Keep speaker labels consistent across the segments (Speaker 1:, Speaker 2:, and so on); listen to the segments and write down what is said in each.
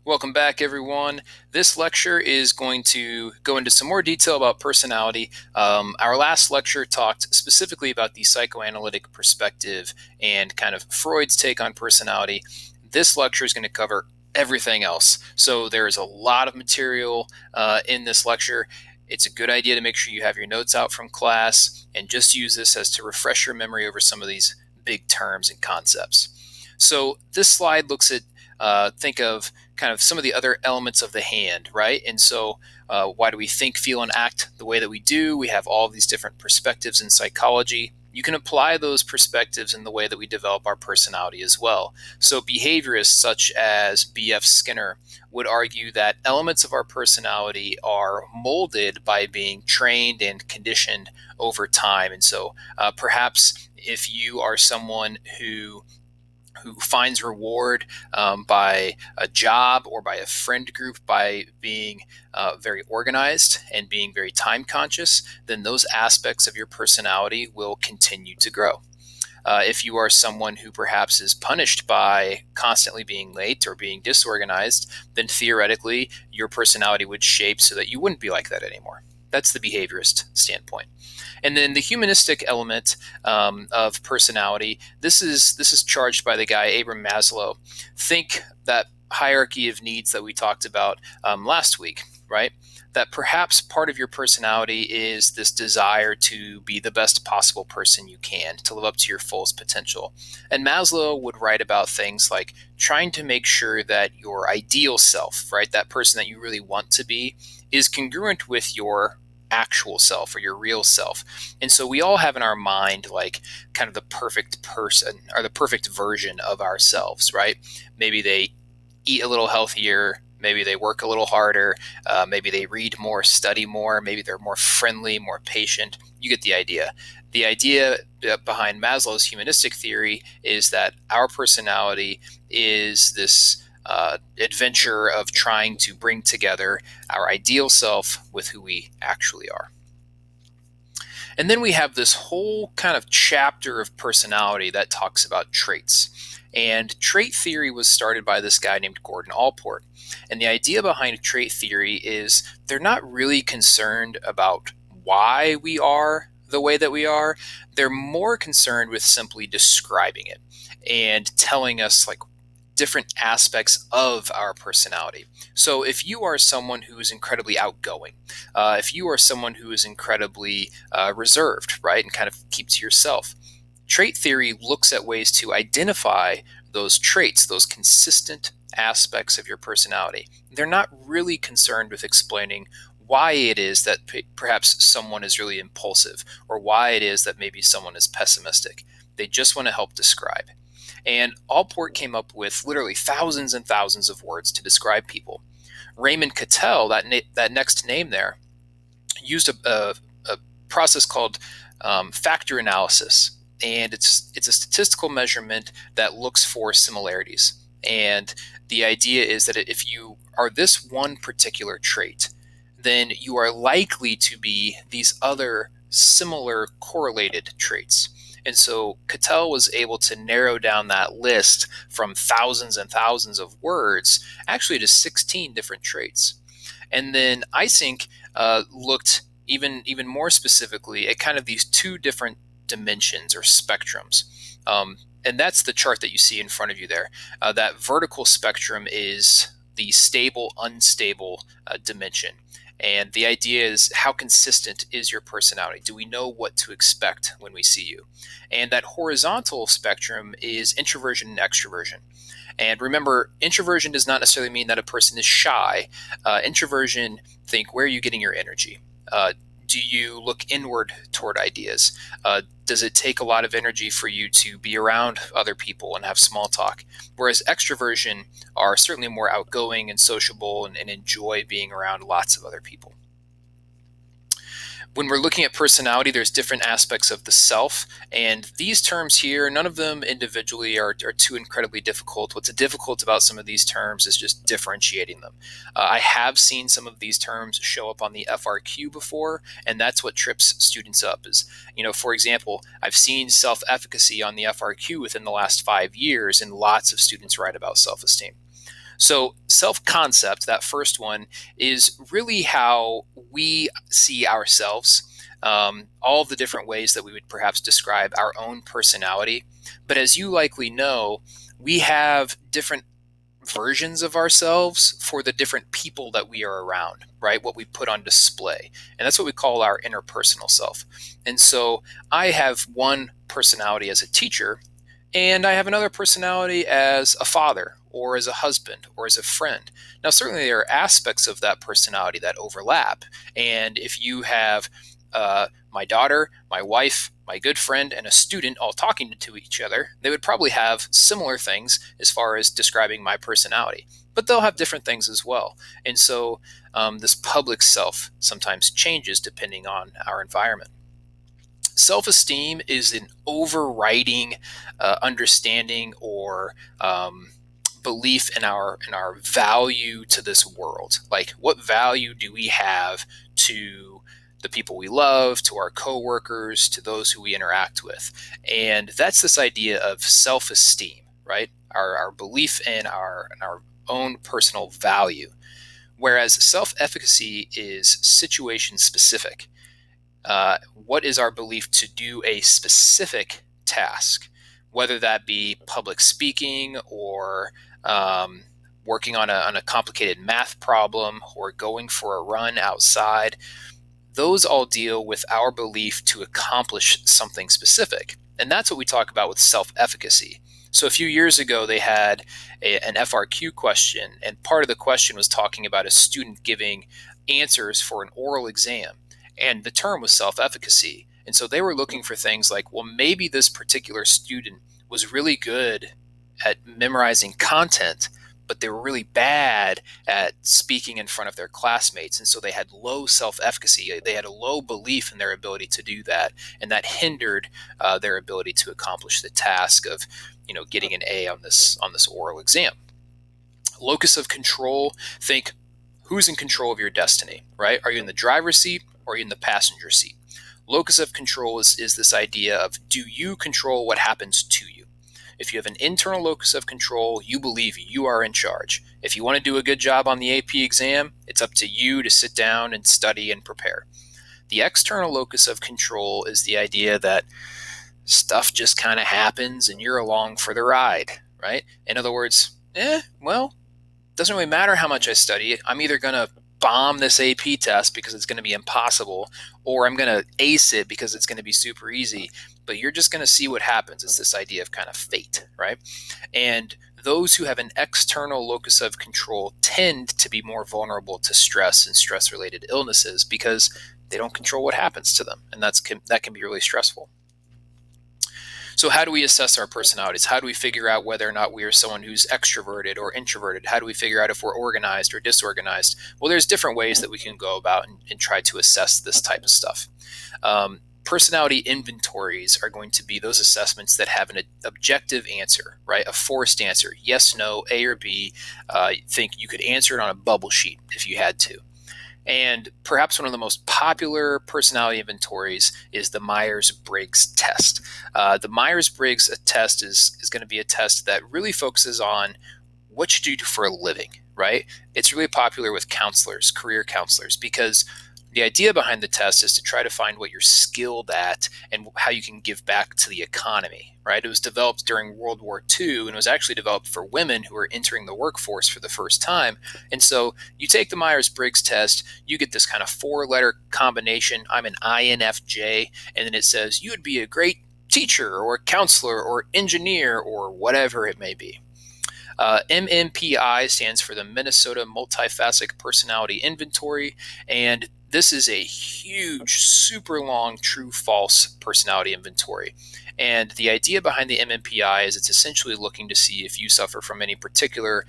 Speaker 1: Welcome back, everyone. This lecture is going to go into some more detail about personality. Our last lecture talked specifically about the psychoanalytic perspective and kind of Freud's take on personality. This lecture is going to cover everything else. So there is a lot of material in this lecture. It's a good idea to make sure you have your notes out from class and just use this as to refresh your memory over some of these big terms and concepts. So this slide looks at think of kind of some of the other elements of the hand, right? And so, why do we think, feel, and act the way that we do? We have all of these different perspectives in psychology. You can apply those perspectives in the way that we develop our personality as well. So, behaviorists such as B.F. Skinner would argue that elements of our personality are molded by being trained and conditioned over time. And so, perhaps if you are someone who finds reward by a job or by a friend group by being very organized and being very time conscious, then those aspects of your personality will continue to grow. If you are someone who perhaps is punished by constantly being late or being disorganized, then theoretically your personality would shape so that you wouldn't be like that anymore. That's the behaviorist standpoint. And then the humanistic element of personality. This is charged by the guy Abraham Maslow. Think that hierarchy of needs that we talked about last week, right? That perhaps part of your personality is this desire to be the best possible person you can, to live up to your fullest potential. And Maslow would write about things like trying to make sure that your ideal self, right, that person that you really want to be, is congruent with your actual self or your real self. And so we all have in our mind like kind of the perfect person or the perfect version of ourselves, right? Maybe they eat a little healthier, maybe they work a little harder, maybe they read more, study more, maybe they're more friendly, more patient. You get the idea. The idea behind Maslow's humanistic theory is that our personality is this adventure of trying to bring together our ideal self with who we actually are. And then we have this whole kind of chapter of personality that talks about traits. And trait theory was started by this guy named Gordon Allport. And the idea behind trait theory is they're not really concerned about why we are the way that we are. They're more concerned with simply describing it and telling us like different aspects of our personality. So if you are someone who is incredibly outgoing, if you are someone who is incredibly reserved, right, and kind of keep to yourself, trait theory looks at ways to identify those traits, those consistent aspects of your personality. They're not really concerned with explaining why it is that perhaps someone is really impulsive or why it is that maybe someone is pessimistic. They just want to help describe. And Allport came up with literally thousands and thousands of words to describe people. Raymond Cattell, that next name there, used a process called factor analysis, and it's a statistical measurement that looks for similarities. And the idea is that if you are this one particular trait, then you are likely to be these other similar correlated traits. And so Cattell was able to narrow down that list from thousands and thousands of words actually to 16 different traits. And then Eysenck looked even more specifically at kind of these two different dimensions or spectrums. And that's the chart that you see in front of you there. That vertical spectrum is the stable, unstable dimension. And the idea is how consistent is your personality? Do we know what to expect when we see you? And that horizontal spectrum is introversion and extroversion. And remember, introversion does not necessarily mean that a person is shy. Introversion, think, where are you getting your energy? Do you look inward toward ideas? Does it take a lot of energy for you to be around other people and have small talk? Whereas extroversion are certainly more outgoing and sociable and enjoy being around lots of other people. When we're looking at personality, there's different aspects of the self. And these terms here, none of them individually are too incredibly difficult. What's difficult about some of these terms is just differentiating them. I have seen some of these terms show up on the FRQ before, and that's what trips students up is, for example, I've seen self-efficacy on the FRQ within the last 5 years, and lots of students write about self-esteem. So, self concept, that first one, is really how we see ourselves, all of the different ways that we would perhaps describe our own personality. But as you likely know, we have different versions of ourselves for the different people that we are around, right? What we put on display. And that's what we call our interpersonal self. And so I have one personality as a teacher, and I have another personality as a father or as a husband or as a friend. Now, certainly there are aspects of that personality that overlap. And if you have my daughter, my wife, my good friend, and a student all talking to each other, they would probably have similar things as far as describing my personality. But they'll have different things as well. And so this public self sometimes changes depending on our environment. Self-esteem is an overriding understanding or belief in our value to this world. Like, what value do we have to the people we love, to our coworkers, to those who we interact with? And that's this idea of self-esteem, right? Our belief in our own personal value. Whereas self-efficacy is situation specific. What is our belief to do a specific task, whether that be public speaking or working on a complicated math problem or going for a run outside. Those all deal with our belief to accomplish something specific. And that's what we talk about with self-efficacy. So a few years ago, they had an FRQ question, and part of the question was talking about a student giving answers for an oral exam. And the term was self-efficacy. And so they were looking for things like, well, maybe this particular student was really good at memorizing content, but they were really bad at speaking in front of their classmates. And so they had low self-efficacy. They had a low belief in their ability to do that. And that hindered their ability to accomplish the task of, getting an A on this oral exam. Locus of control, think who's in control of your destiny, right? Are you in the driver's seat or are you in the passenger seat? Locus of control is this idea of, do you control what happens to you? If you have an internal locus of control, you believe you are in charge. If you want to do a good job on the AP exam, it's up to you to sit down and study and prepare. The external locus of control is the idea that stuff just kind of happens and you're along for the ride, right? In other words, well, it doesn't really matter how much I study. I'm either going to bomb this AP test because it's going to be impossible, or I'm going to ace it because it's going to be super easy. But you're just going to see what happens. It's this idea of kind of fate, right? And those who have an external locus of control tend to be more vulnerable to stress and stress-related illnesses because they don't control what happens to them, and that can be really stressful. So how do we assess our personalities? How do we figure out whether or not we are someone who's extroverted or introverted? How do we figure out if we're organized or disorganized? Well, there's different ways that we can go about and try to assess this type of stuff. Personality inventories are going to be those assessments that have an objective answer, right? A forced answer, yes, no, A or B. Think you could answer it on a bubble sheet if you had to. And perhaps one of the most popular personality inventories is the Myers-Briggs test. The Myers-Briggs test is going to be a test that really focuses on what you do for a living, right? It's really popular with counselors, career counselors, because the idea behind the test is to try to find what you're skilled at and how you can give back to the economy, right? It was developed during World War II and was actually developed for women who are entering the workforce for the first time. And so you take the Myers-Briggs test, you get this kind of 4-letter combination. I'm an INFJ, and then it says you would be a great teacher or counselor or engineer or whatever it may be. MMPI stands for the Minnesota Multifaceted Personality Inventory, and this is a huge, super long true-false personality inventory. And the idea behind the MMPI is it's essentially looking to see if you suffer from any particular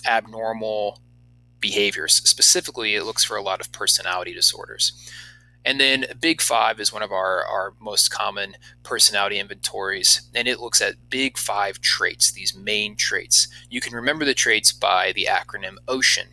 Speaker 1: abnormal behaviors. Specifically, it looks for a lot of personality disorders. And then Big Five is one of our most common personality inventories, and it looks at Big Five traits, these main traits. You can remember the traits by the acronym OCEAN.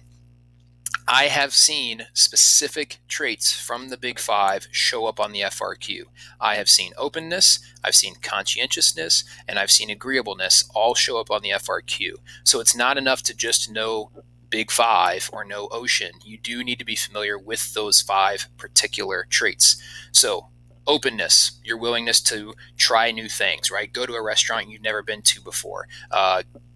Speaker 1: I have seen specific traits from the big five show up on the FRQ. I have seen openness, I've seen conscientiousness, and I've seen agreeableness all show up on the FRQ. So it's not enough to just know big five or know ocean. You do need to be familiar with those five particular traits. So openness, your willingness to try new things, right? Go to a restaurant you've never been to before.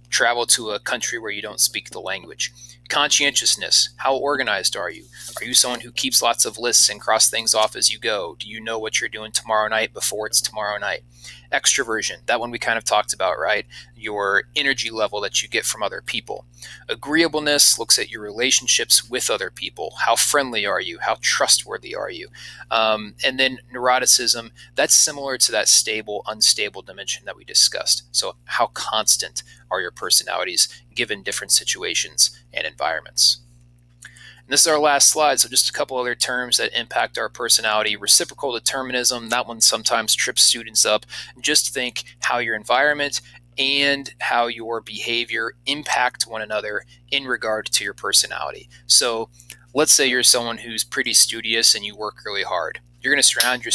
Speaker 1: Travel to a country where you don't speak the language. Conscientiousness, how organized are you? Are you someone who keeps lots of lists and cross things off as you go? Do you know what you're doing tomorrow night before it's tomorrow night? Extroversion, that one we kind of talked about, right? Your energy level that you get from other people. Agreeableness looks at your relationships with other people. How friendly are you? How trustworthy are you? And then neuroticism, that's similar to that stable, unstable dimension that we discussed. So how constant are your personalities given different situations and environments? And this is our last slide, so just a couple other terms that impact our personality. Reciprocal determinism, that one sometimes trips students up. Just think how your environment and how your behavior impact one another in regard to your personality. So let's say you're someone who's pretty studious and you work really hard. You're going to surround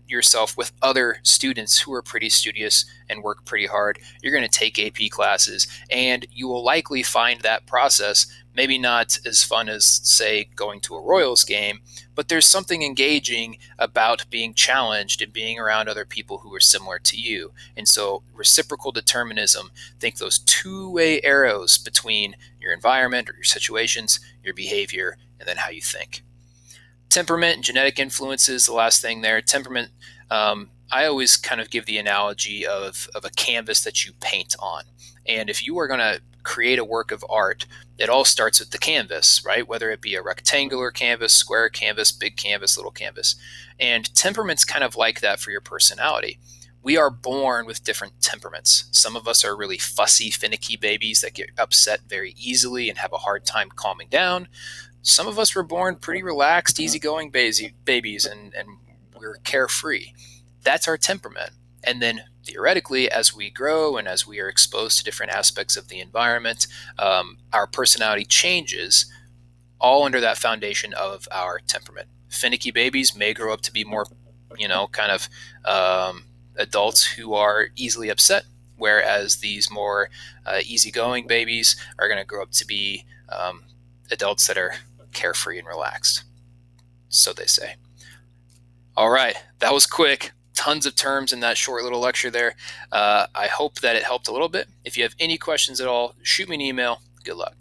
Speaker 1: yourself with other students who are pretty studious and work pretty hard. You're going to take AP classes, and you will likely find that process maybe not as fun as, say, going to a Royals game, but there's something engaging about being challenged and being around other people who are similar to you. And so reciprocal determinism, think those two-way arrows between your environment or your situations, your behavior, and then how you think. Temperament and genetic influences, the last thing there. Temperament, I always kind of give the analogy of a canvas that you paint on. And if you are going to create a work of art, it all starts with the canvas, right? Whether it be a rectangular canvas, square canvas, big canvas, little canvas. And temperament's kind of like that for your personality. We are born with different temperaments. Some of us are really fussy, finicky babies that get upset very easily and have a hard time calming down. Some of us were born pretty relaxed, easygoing babies, and we're carefree. That's our temperament. And then theoretically, as we grow and as we are exposed to different aspects of the environment, our personality changes, all under that foundation of our temperament. Finicky babies may grow up to be more, kind of adults who are easily upset, whereas these more easygoing babies are going to grow up to be adults that are carefree and relaxed. So they say. All right, that was quick. Tons of terms in that short little lecture there. I hope that it helped a little bit. If you have any questions at all, shoot me an email. Good luck.